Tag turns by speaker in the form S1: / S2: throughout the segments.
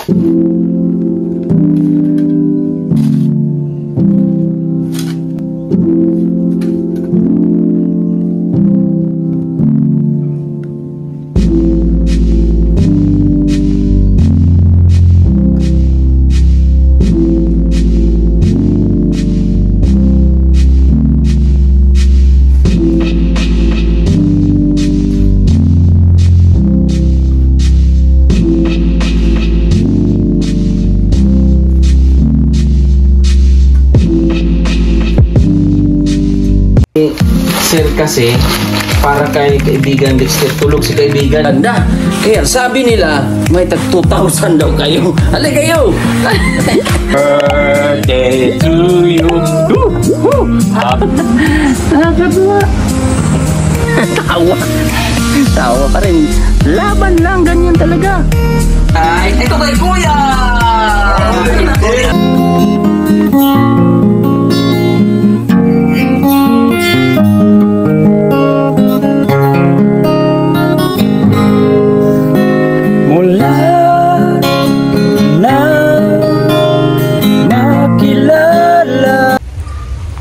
S1: Sir kasi para kay kaibigan Dexter, tulog si kaibigan. Anda, kaya sabi nila may tag 2,000 daw kayo. Halay kayo. Birthday to you. Tawa pa rin. Laban lang, ganyan talaga. Ay, ito kay Kuya.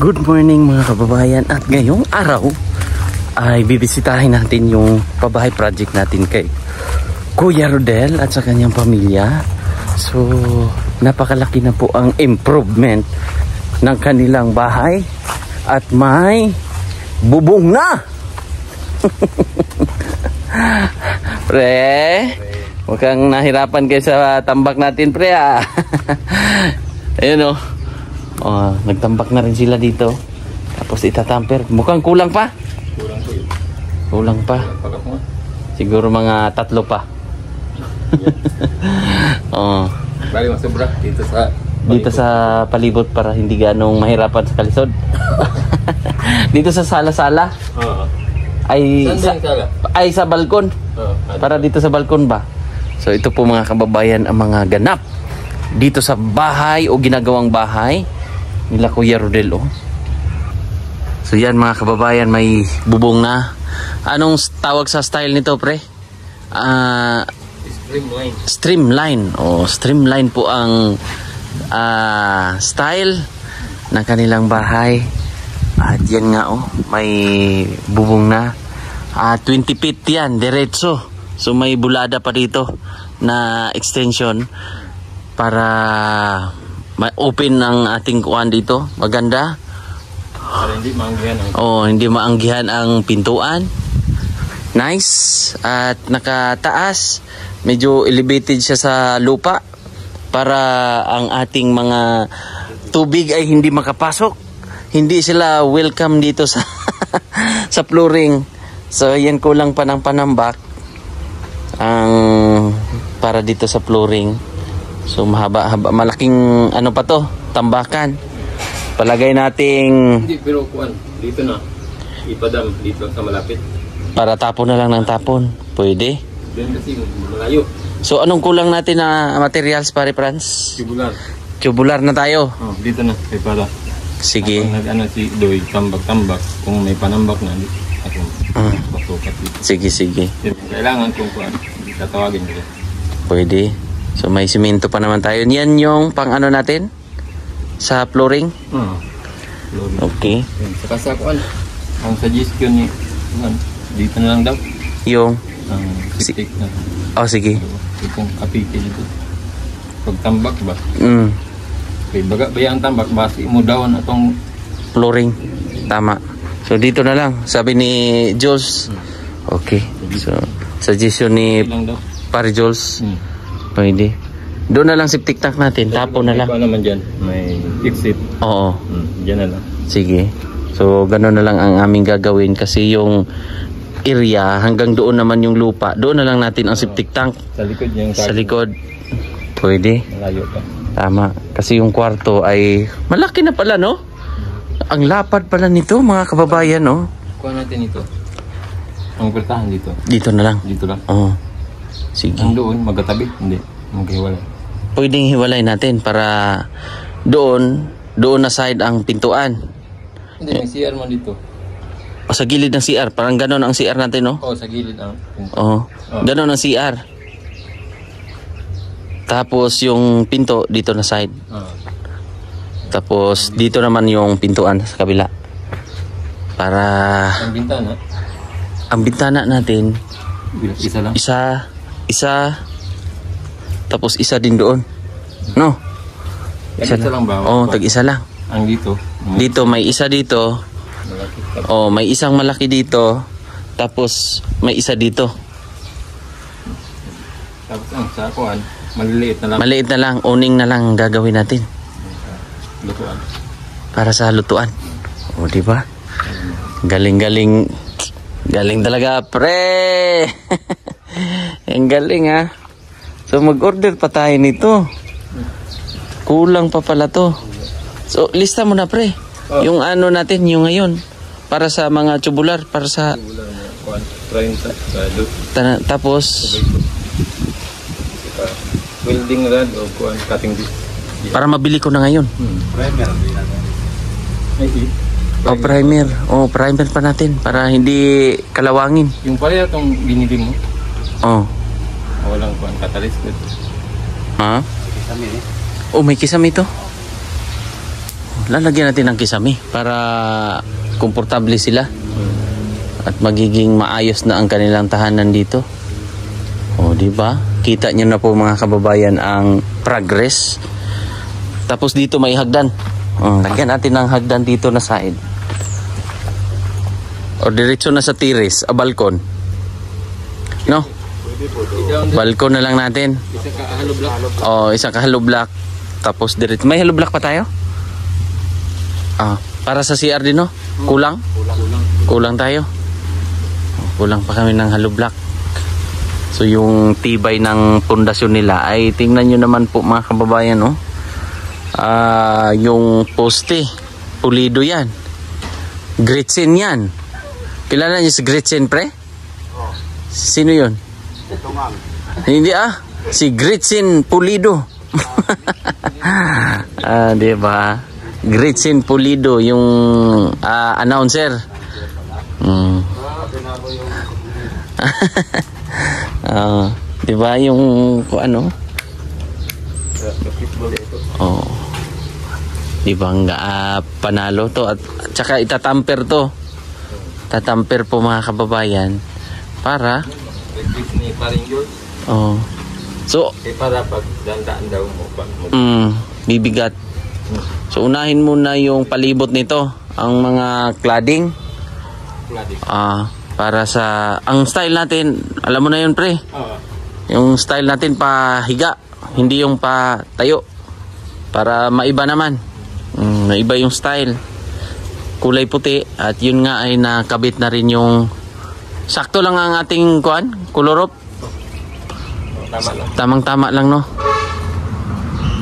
S1: Good morning mga kababayan, at ngayong araw ay bibisitahin natin yung pabahay project natin kay Kuya Rodel at sa kanyang pamilya. So napakalaki na po ang improvement ng kanilang bahay at may bubong na. Pre, mukhang nahirapan kayo sa tambak natin, pre. Ayun o. Oh, nagtambak na rin sila dito. Tapos itatamper. Mukhang kulang pa.
S2: Kulang po yun.
S1: Kulang pa. Siguro mga 3 pa. Oh.
S2: Bali masubra dito sa palibot.
S1: Dito sa palibot para hindi ganong mahirapan sa kalisod. Dito sa sala-sala. Ay sa balkon. Para dito sa balkon ba. So ito po mga kababayan ang mga ganap dito sa bahay o ginagawang bahay nila Kuya Rodel. So yan mga kababayan, may bubong na. Anong tawag sa style nito, pre?
S2: Streamline.
S1: Streamline. Streamline po ang style ng kanilang bahay. At yan nga may bubong na. 20 feet yan, diretso. So may bulada pa dito na extension para ma-open ang ating kuwan dito. Maganda.
S2: Para hindi maanggihan ang
S1: hindi maanggihan ang pintuan. Nice. At nakataas. Medyo elevated siya sa lupa para ang ating mga tubig ay hindi makapasok. Hindi sila welcome dito sa sa flooring. So yan, kulang pa ng panambak ang para dito sa flooring. So mahaba-haba, malaking ano pa to, tambakan. Palagay nating
S2: hindi, pero kuan dito na ipadam dito sa malapit.
S1: Para tapon na lang ng tapon. Pwede.
S2: Diyan kasi malayo.
S1: So anong kulang natin na materials, pare Franz?
S2: Tubular.
S1: Tubular na tayo.
S2: Dito na kay para.
S1: Sige.
S2: Nag-ano si Doy, tambak-tambak. Kung may panambak na ako pasukat dito.
S1: Sige.
S2: Kailangan kung kuan tatawagin ko.
S1: Pwede. So may simento pa naman tayo. Yan yung pang ano natin sa flooring.
S2: Flooring.
S1: Okay.
S2: Saka sa kuan ang suggestion ni dito na lang daw
S1: yung
S2: stick na.
S1: Sige.
S2: Itong kapike dito. Pagtambak ba? Okay, baga bayang tambak basi mo daw na tong
S1: flooring. Tama. So dito na lang, sabi ni Jules. Okay. So suggestion ni Pare Jules. Pwede. Doon na lang septic tank natin. Tapon na lang.
S2: Ano naman dyan? May exit.
S1: Oo.
S2: Dyan na lang.
S1: Sige. So gano'n na lang ang aming gagawin kasi yung area hanggang doon naman yung lupa. Doon na lang natin ang septic tank.
S2: Sa likod niya.
S1: Sa likod. Pwede.
S2: Malayo pa.
S1: Tama. Kasi yung kwarto ay malaki na pala, no? Ang lapad pala nito, mga kababayan, no?
S2: Kuha natin ito. Ang pertahan dito.
S1: Dito na lang.
S2: Dito lang.
S1: Oo. Sige.
S2: Ang doon, magkatabi. Hindi. Maghiwalay.
S1: Pwedeng hiwalay natin para doon na side ang pintuan.
S2: Hindi, may CR mo dito.
S1: O sa gilid ng CR. Parang gano'n ang CR natin, no?
S2: Oo, sa gilid ang pintuan.
S1: Oo. Gano'n ang CR. Tapos yung pinto dito na side. Tapos dito naman yung pintuan sa kabila. Para ang bintana natin
S2: Isa lang.
S1: isa tapos isa din doon. No?
S2: Isa lang ba?
S1: Oh, tag-isa lang.
S2: Ang dito.
S1: Dito may isa dito.
S2: Malaki.
S1: Oh, may isang malaki dito. Tapos may isa dito.
S2: Tapos ang sakuan, maliliit na lang.
S1: Maliit na lang, uning na lang gagawin natin
S2: Lutuan.
S1: para sa lutuan. Oh, di ba? Galing talaga, pre. Ang galing ha. So mag-order pa tayo nito. Kulang pa pala to. So lista mo na, pre. Yung ano natin, yung ngayon para sa mga tubular, para sa
S2: 30
S1: tapos
S2: welding rod o cutting disc.
S1: para mabili ko na ngayon.
S2: Primer.
S1: Oh, primer. Oh, primer pa natin para hindi kalawangin.
S2: Yung pala itong binili mo,
S1: Oh.
S2: walang catalyst.
S1: Ha? Oh, may kisame ito. Lalagyan natin ng kisame para komportable sila at magiging maayos na ang kanilang tahanan dito. Oh, di ba? Kita niyo na po mga kababayan ang progress. Tapos dito may hagdan. Oh, lagyan natin ng hagdan dito na side. O diretso na sa terrace, balkon. No? Balkon na lang natin.
S2: Isa ka hollow block.
S1: Oh, isang hollow block. Tapos diretso. May hollow block pa tayo? Ah, para sa CR din, no? Kulang? Kulang tayo. Kulang pa kami ng hollow block. So yung tibay ng pundasyon nila ay tingnan nyo naman po mga kababayan, no? Yung poste, pulido yan. Gretchen yan. Kilala niyo si Gretchen, pre? Sino yun? Hindi si Gretchen Pulido. Diba? Gretchen Pulido yung announcer. Diba yung ano? Oh. Diba panalo to at saka itatamper to. Tatamper po mga kababayan para oh. So
S2: para pag dandaan daw mo
S1: bibigat. So unahin muna yung palibot nito, ang mga cladding. Para sa ang style natin, alam mo na yun, pre. Yung style natin pa higa, hindi yung pa tayo. Para maiba naman. Maiba yung style. Kulay puti at yun nga ay nakabit na rin yung sakto lang ang ating color up. Tamang-tama lang, no?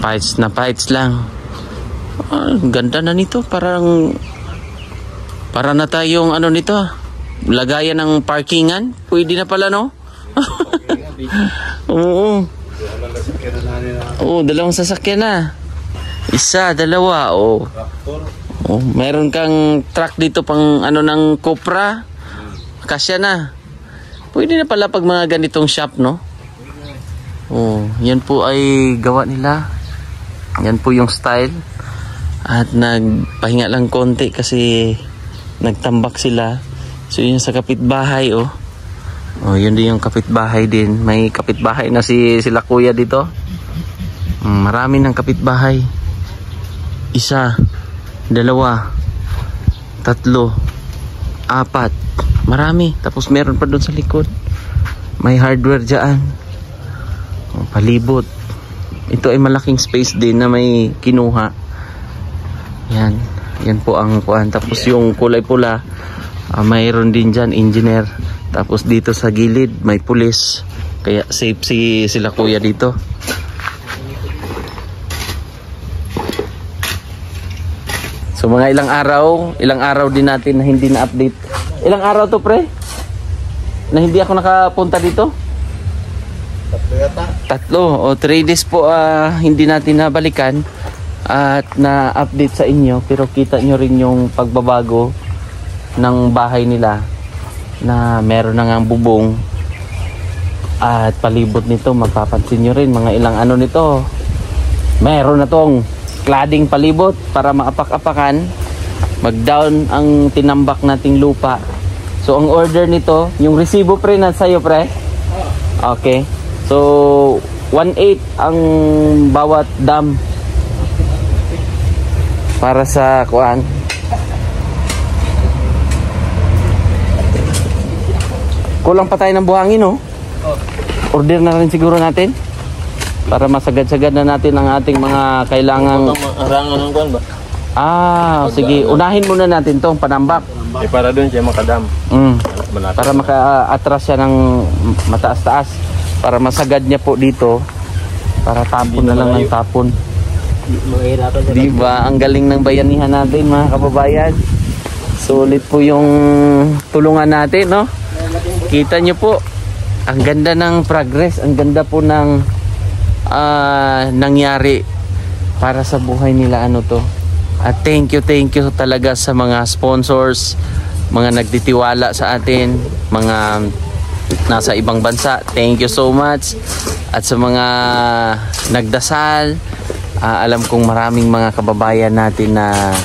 S1: Pites na pites lang. Ganda na nito, para na tayong ano nito, lagayan ng parkingan. Pwede na pala, no? Oo. Oo, dalawang sasakyan na. Isa, dalawa, oh. Oh, mayroon kang truck dito pang ano ng Cupra. Kasya na. Pwede na pala pag mga ganitong shop, no? Oh, yan po ay gawa nila. Yan po yung style. At nagpahinga lang konti kasi nagtambak sila. So yun sa kapitbahay, oh. Oh, yun din yung kapitbahay din. May kapitbahay na sila kuya dito. Marami ng kapitbahay. Isa, dalawa, tatlo, apat. Marami. Tapos meron pa doon sa likod. May hardware dyan. Oh, palibot. Ito ay malaking space din na may kinuha. Yan. Yan po ang kuan. Tapos yung kulay pula, mayroon din dyan engineer. Tapos dito sa gilid may pulis. Kaya safe sila kuya dito. So mga ilang araw din natin na hindi na-update. Ilang araw to, pre? Na hindi ako nakapunta dito? 3 o 3 days po hindi natin nabalikan at na-update sa inyo. Pero kita nyo rin yung pagbabago ng bahay nila na meron na ngang bubong. At palibot nito, mapapansin nyo rin mga ilang ano nito. Meron na tong cladding palibot para maapak-apakan. Mag-down ang tinambak nating lupa. So ang order nito, yung resibo pre na sa'yo pre. Okay. So 1.8 ang bawat dam para sa kuan. Kulang pa tayo ng buhangin, no? Order na rin siguro natin para masagad-sagad na natin ang ating mga kailangang
S2: Arangan ng kuan ba?
S1: Sige, unahin muna natin tong panambak.
S2: Para doon siya makadam.
S1: Para maka-atras siya ng mataas-taas. Para masagad niya po dito. Para tapon na lang ng tapon. Diba? Ang galing ng bayanihan natin mga kababayan. Sulit po yung tulungan natin, no? Kita nyo po. Ang ganda ng progress. Ang ganda po ng nangyari para sa buhay nila ano to. At thank you talaga sa mga sponsors, mga nagtitiwala sa atin, mga nasa ibang bansa. Thank you so much. At sa mga nagdasal, alam kong maraming mga kababayan natin na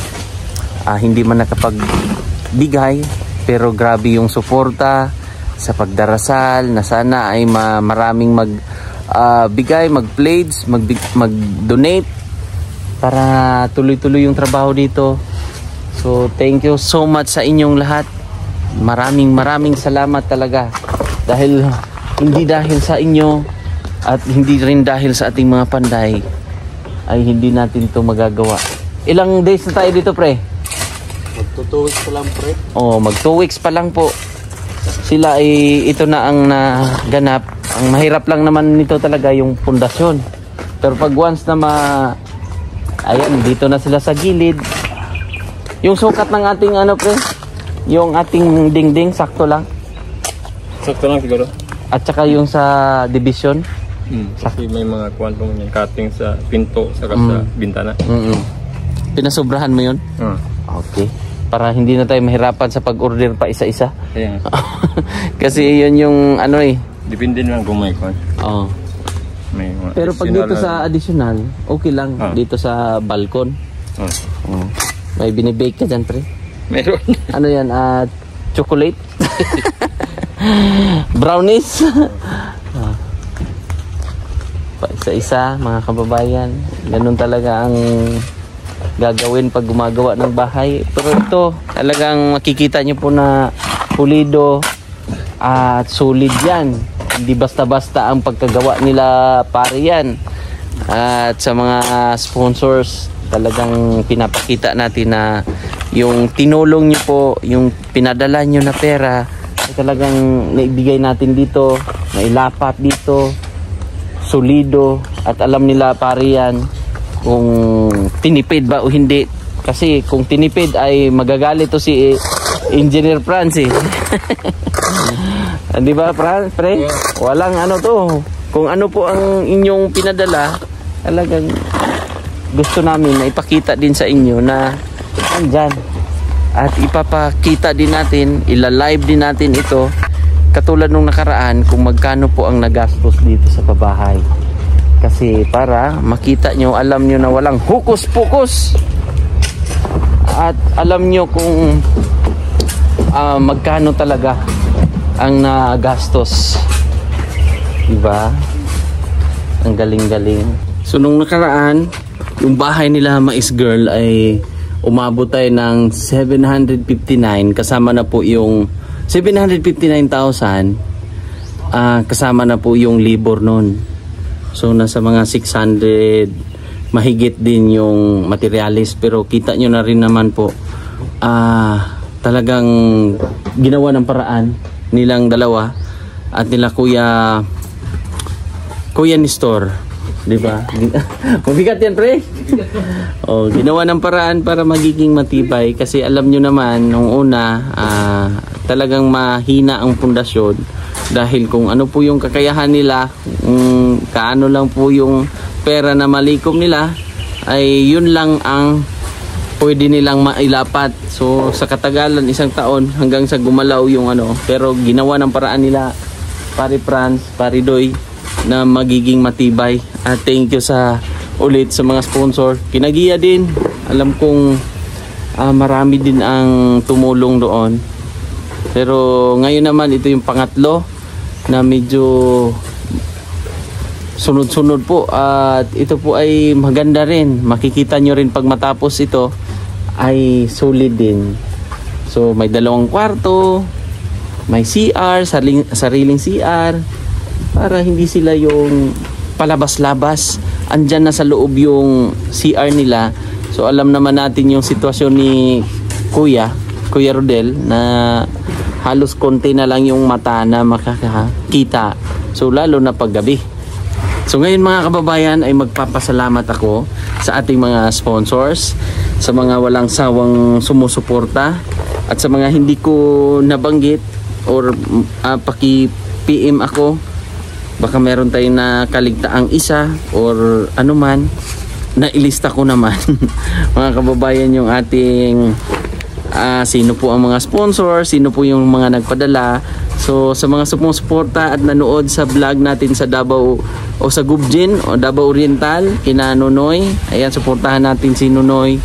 S1: hindi man nakapagbigay, pero grabe yung suporta sa pagdarasal na sana ay maraming magbigay, mag-pledge, mag-donate para tuloy-tuloy yung trabaho dito. So thank you so much sa inyong lahat. Maraming salamat talaga. Dahil hindi dahil sa inyo at hindi rin dahil sa ating mga panday ay hindi natin to magagawa. Ilang days na tayo dito pre?
S2: Mag 2 weeks pa lang pre.
S1: Mag 2 weeks pa lang po. Sila ay ito na ang naganap. Ang mahirap lang naman nito talaga yung pundasyon. Pero pag once na ayan, dito na sila sa gilid. Yung sukat ng ating ano pre, yung ating dingding, sakto lang.
S2: Sakto lang siguro.
S1: At saka yung sa division.
S2: Kasi may mga kwantong yung cutting sa pinto, saka sa bintana.
S1: Pinasobrahan mo yun? Okay. Para hindi na tayo mahirapan sa pag-order pa isa-isa.
S2: Ayan.
S1: Kasi yun yung ano eh.
S2: Depende lang kung may kwan.
S1: Oo. Pero pag dito sa additional, okay lang. Dito sa balcon. May binibake ka dyan, pre?
S2: Meron.
S1: Ano yan? Chocolate? Brownies? Pa isa-isa, mga kababayan. Ganun talaga ang gagawin pag gumagawa ng bahay. Pero ito, talagang makikita nyo po na pulido at solid yan. Hindi basta-basta ang pagkagawa nila pare yan. At sa mga sponsors, talagang pinapakita natin na yung tinulong nyo po, yung pinadala nyo na pera, ay talagang naibigay natin dito, nailapat dito, solido, at alam nila pare yan kung tinipid ba o hindi. Kasi kung tinipid ay magagalit to si Engineer Franz eh. Di ba pre? Walang ano to. Kung ano po ang inyong pinadala, talagang gusto namin na ipakita din sa inyo na andyan. At ipapakita din natin, ila-live din natin ito katulad nung nakaraan kung magkano po ang nagastos dito sa pabahay. Kasi para makita nyo, alam nyo na walang hukus-pukus. At alam nyo kung magkano talaga ang nagastos. Diba? Ang galing-galing. So nung nakaraan, yung bahay nila Mais Girl ay umabot tayo ng 759 kasama na po yung 759,000 kasama na po yung libor nun. So nasa mga 600 mahigit din yung materialis, pero kita nyo na rin naman po talagang ginawa ng paraan nilang dalawa at nila Kuya Nestor, di ba? Mabigat yan, pre. Ginawa ng paraan para magiging matibay kasi alam nyo naman nung una talagang mahina ang pundasyon dahil kung ano po yung kakayahan nila, kaano lang po yung pera na malikom nila, ay yun lang ang pwede nilang mailapat. So sa katagalan, isang taon hanggang sa gumalaw yung ano, pero ginawa ng paraan nila Pare Franz, Pare Doy, na magiging matibay. At thank you ulit sa mga sponsor. Kinagiya din. Alam kong marami din ang tumulong doon. Pero ngayon naman ito yung pangatlo na medyo sunod-sunod po. At ito po ay maganda rin. Makikita nyo rin pag matapos ito ay solid din. So may 2 kwarto, may CR, sariling CR, para hindi sila yung palabas-labas. Andyan na sa loob yung CR nila. So alam naman natin yung sitwasyon ni Kuya Rodel na halos konti na lang yung mata na makakita. So lalo na paggabi. So ngayon mga kababayan ay magpapasalamat ako sa ating mga sponsors, sa mga walang sawang sumusuporta, at sa mga hindi ko nabanggit or paki-PM ako. Baka meron tayong nakaligtaang isa or anuman, nailista ko naman. Mga kababayan, yung ating sino po ang mga sponsor, sino po yung mga nagpadala. So sa mga sumusuporta at nanood sa vlog natin sa Davao o sa Gubjin o Davao Oriental, kina Nonoy, ayan, suportahan natin si Nonoy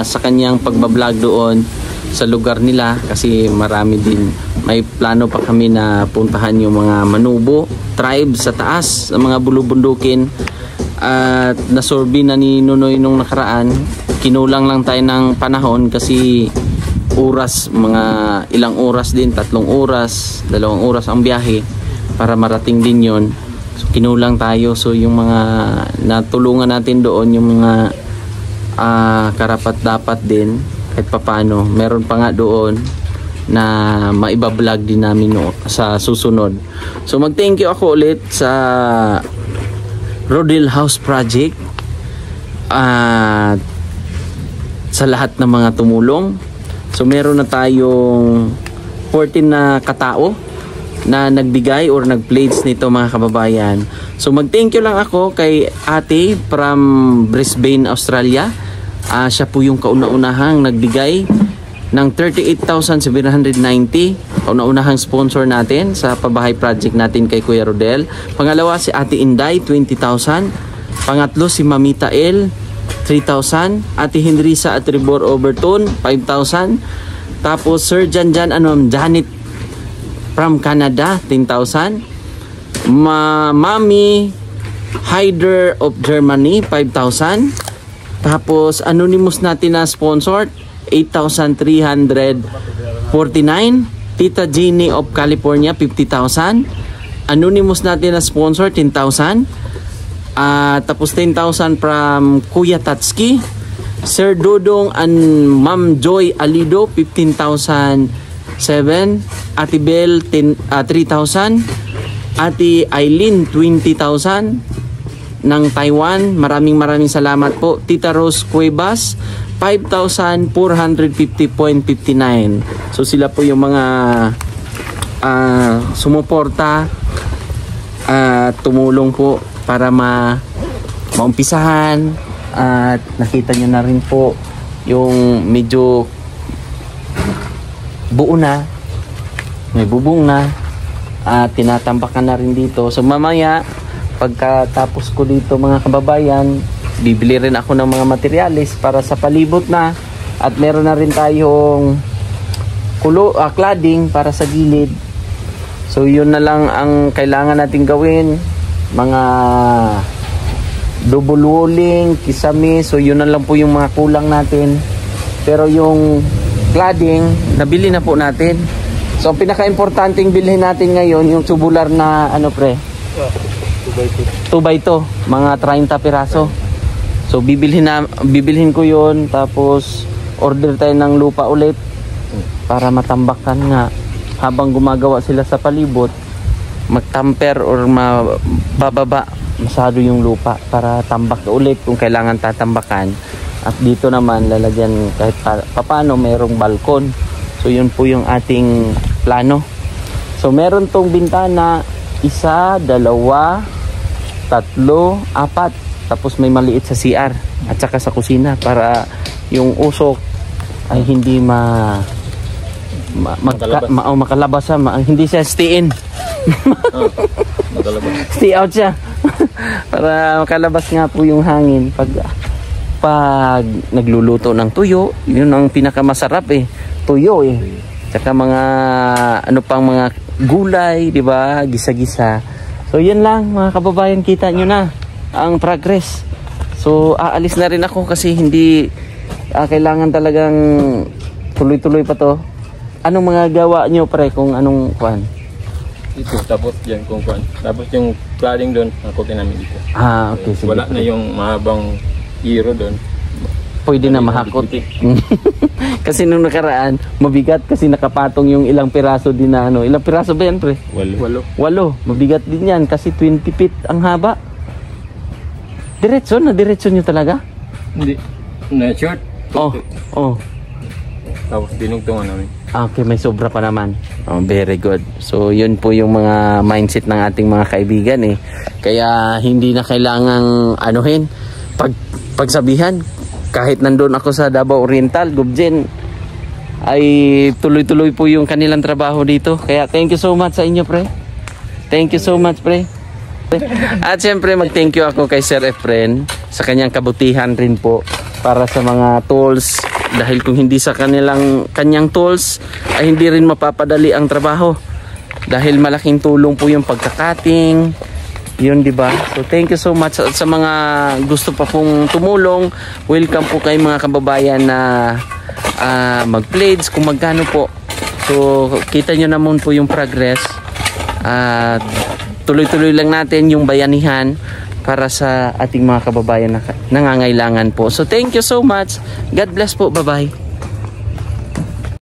S1: sa kanyang pagbablog doon sa lugar nila, kasi marami din. May plano pa kami na puntahan yung mga Manubo tribe sa taas, sa mga bulubundukin. At nasorbi na ni Nonoy nung nakaraan. Kinulang lang tayo ng panahon kasi oras, mga ilang oras din, 3 oras, 2 oras ang biyahe para marating din yon. So kinulang tayo. So yung mga natulungan natin doon, yung mga karapat dapat din kahit papano, meron pa nga doon na maibablog din namin sa susunod. So mag-thank you ako ulit sa Rodel House Project at sa lahat ng mga tumulong. So meron na tayong 14 na katao na nagbigay or nag-pledge nito mga kababayan. So mag-thank you lang ako kay ate from Brisbane, Australia. Siya po yung kauna-unahang nagbigay ng 38,790. Kauna-unahang sponsor natin sa pabahay project natin kay Kuya Rodel. Pangalawa si Ate Inday, 20,000. Pangatlo si Mamita L, 3,000. Ate Henrisa at Tribor Overton, 5,000. Tapos Sir Janet from Canada, 10,000. Mami Heider of Germany, 5,000. Tapos anonymous natin na sponsor, 8,349. Tita Jeannie of California, 50,000. Anonymous natin na sponsor, 10,000. Tapos 10,000 from Kuya Tatski. Sir Dodong and Ma'am Joy Alido, 15,007. Ate Bell, 3,000. Ate Eileen, 20,000 ng Taiwan. Maraming salamat po. Tita Rose Cuevas, 5,450.59. So sila po yung mga sumuporta at tumulong po para maumpisahan. At nakita nyo na rin po yung medyo buo na, may bubong na, at tinatambakan na rin dito. So mamaya pagkatapos ko dito mga kababayan, bibili rin ako ng mga materyales para sa palibot na, at meron na rin tayong cladding para sa gilid. So yun na lang ang kailangan natin gawin, mga double walling, kisame. So yun na lang po yung mga kulang natin, pero yung cladding nabili na po natin. So pinaka-importanting bilhin natin ngayon yung tubular na ano pre, 2x2, mga 30 piraso. So bibilhin ko yon, tapos order tayo ng lupa ulit para matambakan nga habang gumagawa sila sa palibot, magtamper or mabababa masyado yung lupa para tambak ulit kung kailangan tatambakan. At dito naman lalagyan kahit paano mayroong balkon. So yun po yung ating plano. So meron tong bintana, 1, 2, 3, 4, tapos may maliit sa CR at saka sa kusina para yung usok ay hindi makalabas siya. Hindi siya stay in.
S2: Makalabas.
S1: Stay out siya. Para makalabas nga po yung hangin pag nagluluto ng tuyo. Yun ang pinakamasarap eh. Tuyo eh. Tsaka mga ano pang mga gulay, di ba? Gisa-gisa. So yun lang mga kababayan, kita nyo na ang progress. So aalis na rin ako kasi hindi kailangan talagang tuloy-tuloy pa to. Anong mga gawa nyo pre kung anong kuan?
S2: Dito, tapos dyan kung kuan. Tapos yung cladding doon, nakutin namin dito.
S1: Okay. Sige.
S2: Wala na yung mahabang hero doon.
S1: Pwede na mahakot. Kasi nung nakaraan, mabigat kasi nakapatong yung ilang piraso din na ano. Ilang piraso ba yan pre?
S2: 8.
S1: 8. Mabigat din yan kasi 20 feet ang haba. Diretso? Na-diretso nyo talaga?
S2: Hindi. Na-short.
S1: Oh.
S2: Tapos dinugtungan namin.
S1: Okay, may sobra pa naman. Very good. So, yun po yung mga mindset ng ating mga kaibigan eh. Kaya hindi na kailangang anuhin, pagsabihan. Kahit nandun ako sa Davao Oriental, Gubjen, ay tuloy-tuloy po yung kanilang trabaho dito. Kaya thank you so much sa inyo, pre. Thank you so much, pre. At syempre, mag-thank you ako kay Sir Efren sa kanyang kabutihan rin po para sa mga tools. Dahil kung hindi sa kanyang tools ay hindi rin mapapadali ang trabaho. Dahil malaking tulong po yung pagkakating. Yun, di ba? So thank you so much sa mga gusto pa pong tumulong. Welcome po kay mga kababayan na mag-pledge kung magkano po. So kita nyo naman po yung progress. Tuloy-tuloy lang natin yung bayanihan para sa ating mga kababayan na nangangailangan po. So thank you so much. God bless po. Bye-bye.